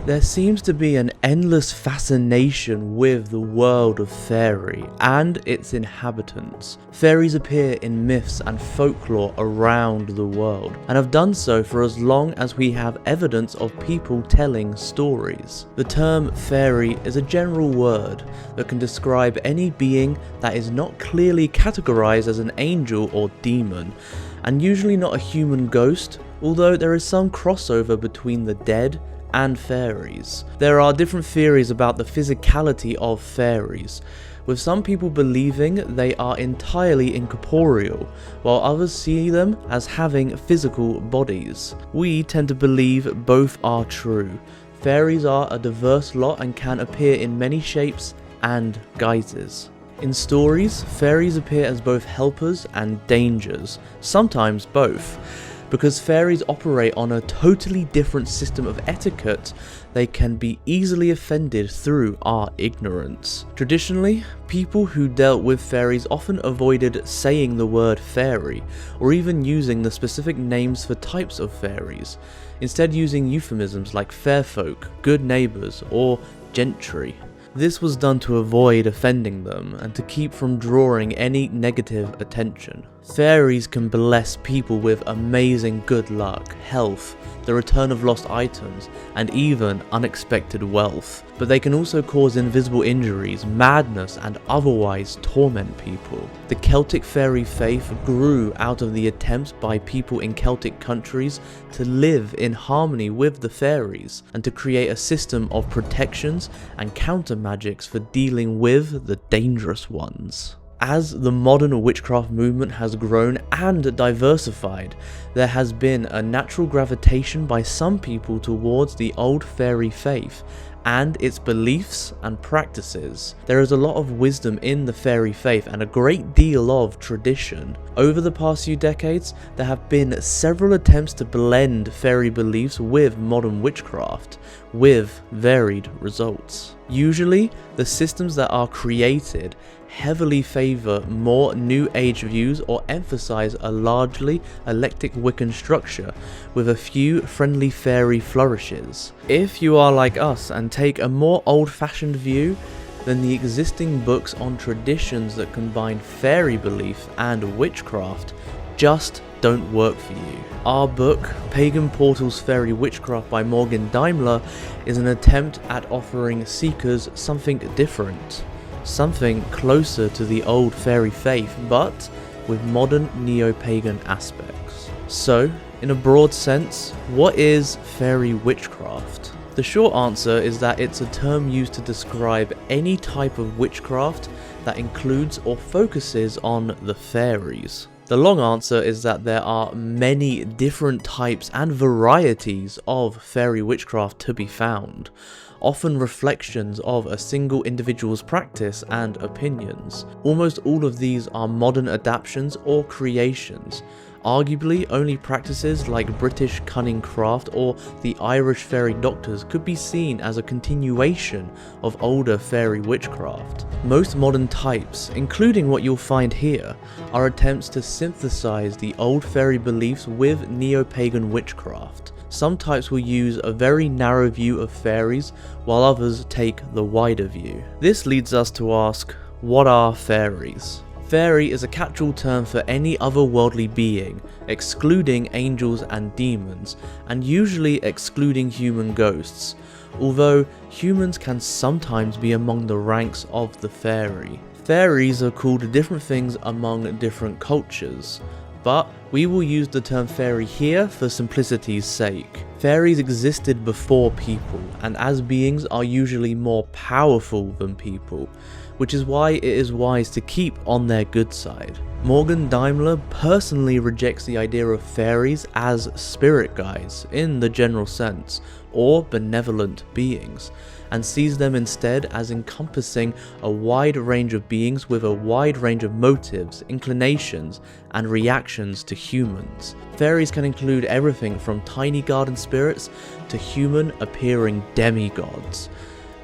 There seems to be an endless fascination with the world of fairy and its inhabitants. Fairies appear in myths and folklore around the world, and have done so for as long as we have evidence of people telling stories. The term fairy is a general word that can describe any being that is not clearly categorized as an angel or demon, and usually not a human ghost, although there is some crossover between the dead and fairies. There are different theories about the physicality of fairies, with some people believing they are entirely incorporeal, while others see them as having physical bodies. We tend to believe both are true. Fairies are a diverse lot and can appear in many shapes and guises. In stories, fairies appear as both helpers and dangers, sometimes both. Because fairies operate on a totally different system of etiquette, they can be easily offended through our ignorance. Traditionally, people who dealt with fairies often avoided saying the word fairy, or even using the specific names for types of fairies, instead using euphemisms like fair folk, good neighbours, or gentry. This was done to avoid offending them and to keep from drawing any negative attention. Fairies can bless people with amazing good luck, health, the return of lost items, and even unexpected wealth. But they can also cause invisible injuries, madness, and otherwise torment people. The Celtic fairy faith grew out of the attempts by people in Celtic countries to live in harmony with the fairies, and to create a system of protections and counter magics for dealing with the dangerous ones. As the modern witchcraft movement has grown and diversified, there has been a natural gravitation by some people towards the old fairy faith and its beliefs and practices. There is a lot of wisdom in the fairy faith and a great deal of tradition. Over the past few decades, there have been several attempts to blend fairy beliefs with modern witchcraft, with varied results. Usually, the systems that are created heavily favour more New Age views or emphasise a largely eclectic Wiccan structure with a few friendly fairy flourishes. If you are like us and take a more old-fashioned view, then the existing books on traditions that combine fairy belief and witchcraft just don't work for you. Our book, Pagan Portals Fairy Witchcraft by Morgan Daimler, is an attempt at offering seekers something different. Something closer to the old fairy faith, but with modern neo-pagan aspects. So, in a broad sense, what is fairy witchcraft? The short answer is that it's a term used to describe any type of witchcraft that includes or focuses on the fairies. The long answer is that there are many different types and varieties of fairy witchcraft to be found, often reflections of a single individual's practice and opinions. Almost all of these are modern adaptations or creations. Arguably, only practices like British cunning craft or the Irish fairy doctors could be seen as a continuation of older fairy witchcraft. Most modern types, including what you'll find here, are attempts to synthesize the old fairy beliefs with neo-pagan witchcraft. Some types will use a very narrow view of fairies, while others take the wider view. This leads us to ask, what are fairies? Fairy is a catch-all term for any otherworldly being, excluding angels and demons, and usually excluding human ghosts, although humans can sometimes be among the ranks of the fairy. Fairies are called different things among different cultures, but we will use the term fairy here for simplicity's sake. Fairies existed before people, and as beings are usually more powerful than people, which is why it is wise to keep on their good side. Morgan Daimler personally rejects the idea of fairies as spirit guides in the general sense, or benevolent beings, and sees them instead as encompassing a wide range of beings with a wide range of motives, inclinations, and reactions to humans. Fairies can include everything from tiny garden spirits to human-appearing demigods.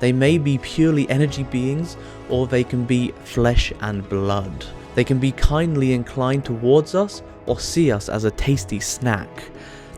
They may be purely energy beings, or they can be flesh and blood. They can be kindly inclined towards us, or see us as a tasty snack.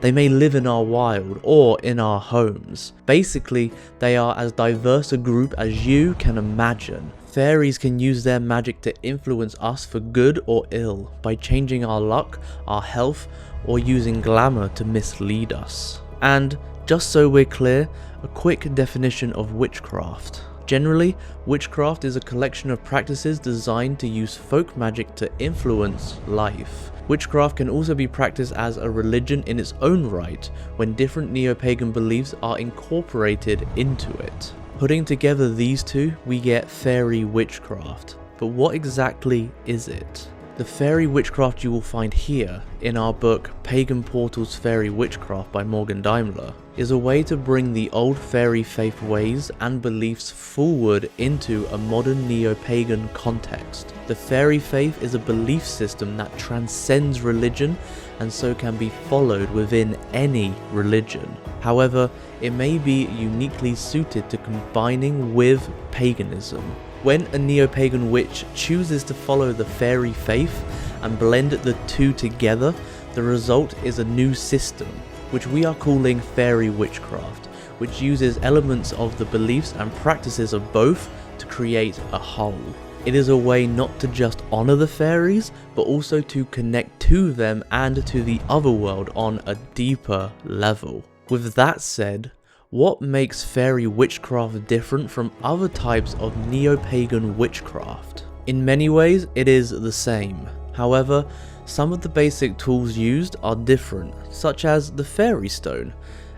They may live in our wild or in our homes. Basically, they are as diverse a group as you can imagine. Fairies can use their magic to influence us for good or ill by changing our luck, our health, or using glamour to mislead us. And just so we're clear, a quick definition of witchcraft. Generally, witchcraft is a collection of practices designed to use folk magic to influence life. Witchcraft can also be practiced as a religion in its own right, when different neo-pagan beliefs are incorporated into it. Putting together these two, we get Fairy Witchcraft. But what exactly is it? The Fairy Witchcraft you will find here, in our book Pagan Portals Fairy Witchcraft by Morgan Daimler, is a way to bring the old fairy faith ways and beliefs forward into a modern neo-pagan context. The fairy faith is a belief system that transcends religion and so can be followed within any religion. However, it may be uniquely suited to combining with paganism. When a neo-pagan witch chooses to follow the fairy faith and blend the two together, the result is a new system, which we are calling Fairy Witchcraft, which uses elements of the beliefs and practices of both to create a whole. It is a way not to just honour the fairies, but also to connect to them and to the otherworld on a deeper level. With that said, what makes Fairy Witchcraft different from other types of neo-pagan witchcraft? In many ways, it is the same. However, some of the basic tools used are different, such as the Fairy Stone,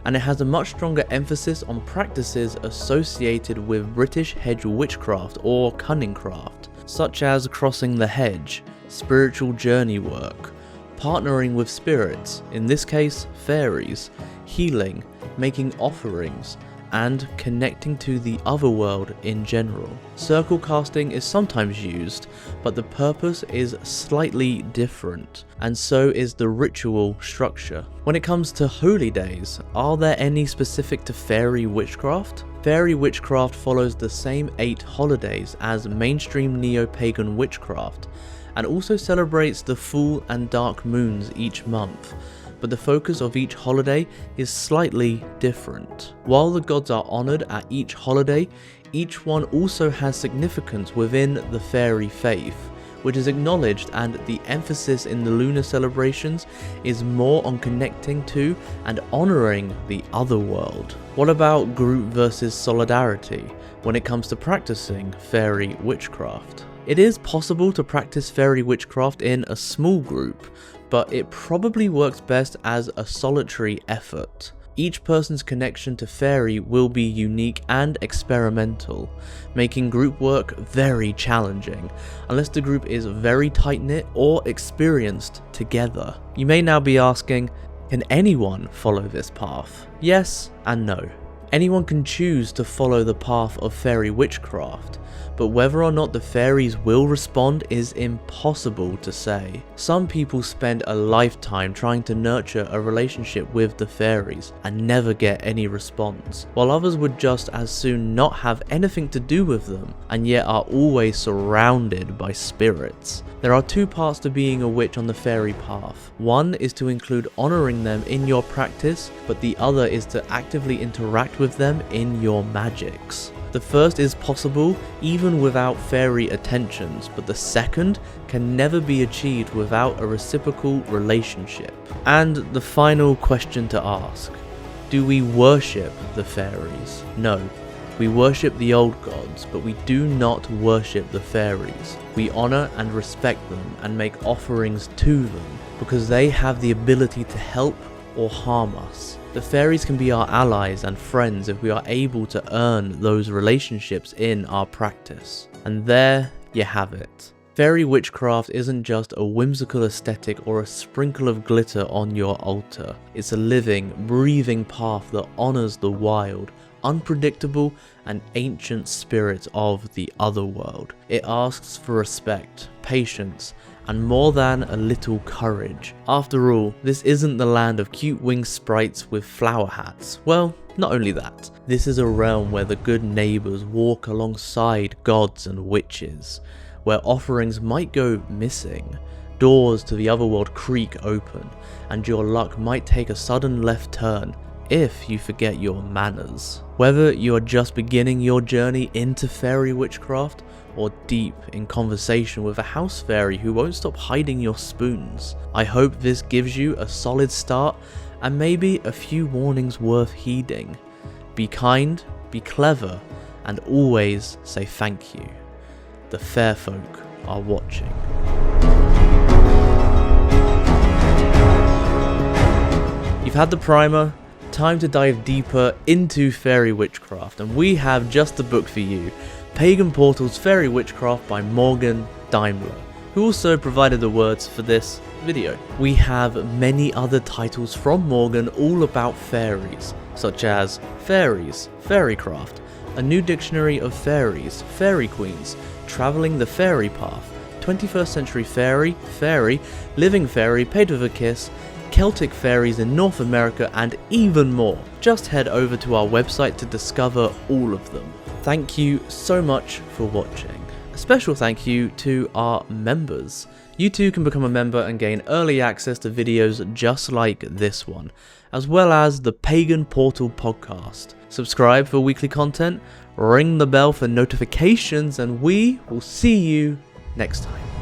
and it has a much stronger emphasis on practices associated with British hedge witchcraft or cunning craft, such as crossing the hedge, spiritual journey work, partnering with spirits, in this case fairies, healing, making offerings, and connecting to the otherworld in general. Circle casting is sometimes used, but the purpose is slightly different, and so is the ritual structure. When it comes to holy days, are there any specific to Fairy Witchcraft? Fairy Witchcraft follows the same 8 holidays as mainstream neo-pagan witchcraft, and also celebrates the full and dark moons each month, but the focus of each holiday is slightly different. While the gods are honoured at each holiday, each one also has significance within the fairy faith, which is acknowledged, and the emphasis in the lunar celebrations is more on connecting to and honouring the otherworld. What about group versus solidarity when it comes to practicing Fairy Witchcraft? It is possible to practice Fairy Witchcraft in a small group, but it probably works best as a solitary effort. Each person's connection to fairy will be unique and experimental, making group work very challenging, unless the group is very tight-knit or experienced together. You may now be asking, can anyone follow this path? Yes and no. Anyone can choose to follow the path of Fairy Witchcraft, but whether or not the fairies will respond is impossible to say. Some people spend a lifetime trying to nurture a relationship with the fairies and never get any response, while others would just as soon not have anything to do with them and yet are always surrounded by spirits. There are 2 parts to being a witch on the fairy path. One is to include honouring them in your practice, but the other is to actively interact with them in your magics. The first is possible even without fairy attentions, but the second can never be achieved without a reciprocal relationship. And the final question to ask: do we worship the fairies? No. We worship the old gods, but we do not worship the fairies. We honour and respect them and make offerings to them, because they have the ability to help or harm us. The fairies can be our allies and friends if we are able to earn those relationships in our practice. And there you have it. Fairy Witchcraft isn't just a whimsical aesthetic or a sprinkle of glitter on your altar. It's a living, breathing path that honours the wild, unpredictable and ancient spirits of the otherworld. It asks for respect, patience, and more than a little courage. After all, this isn't the land of cute winged sprites with flower hats. Well, not only that, this is a realm where the good neighbours walk alongside gods and witches, where offerings might go missing, doors to the Otherworld creak open, and your luck might take a sudden left turn if you forget your manners. Whether you are just beginning your journey into fairy witchcraft, or deep in conversation with a house fairy who won't stop hiding your spoons, I hope this gives you a solid start and maybe a few warnings worth heeding. Be kind, be clever, and always say thank you. The fair folk are watching. You've had the primer, time to dive deeper into fairy witchcraft, and we have just the book for you, Pagan Portal's Fairy Witchcraft by Morgan Daimler, who also provided the words for this video. We have many other titles from Morgan all about fairies, such as Fairies, Fairycraft, a new dictionary of fairies, fairy queens, travelling the fairy path, 21st century fairy, fairy, living fairy, paid with a kiss, Celtic fairies in North America, and even more. Just head over to our website to discover all of them. Thank you so much for watching. A special thank you to our members. You too can become a member and gain early access to videos just like this one, as well as the Pagan Portal podcast. Subscribe for weekly content, ring the bell for notifications, and we will see you next time.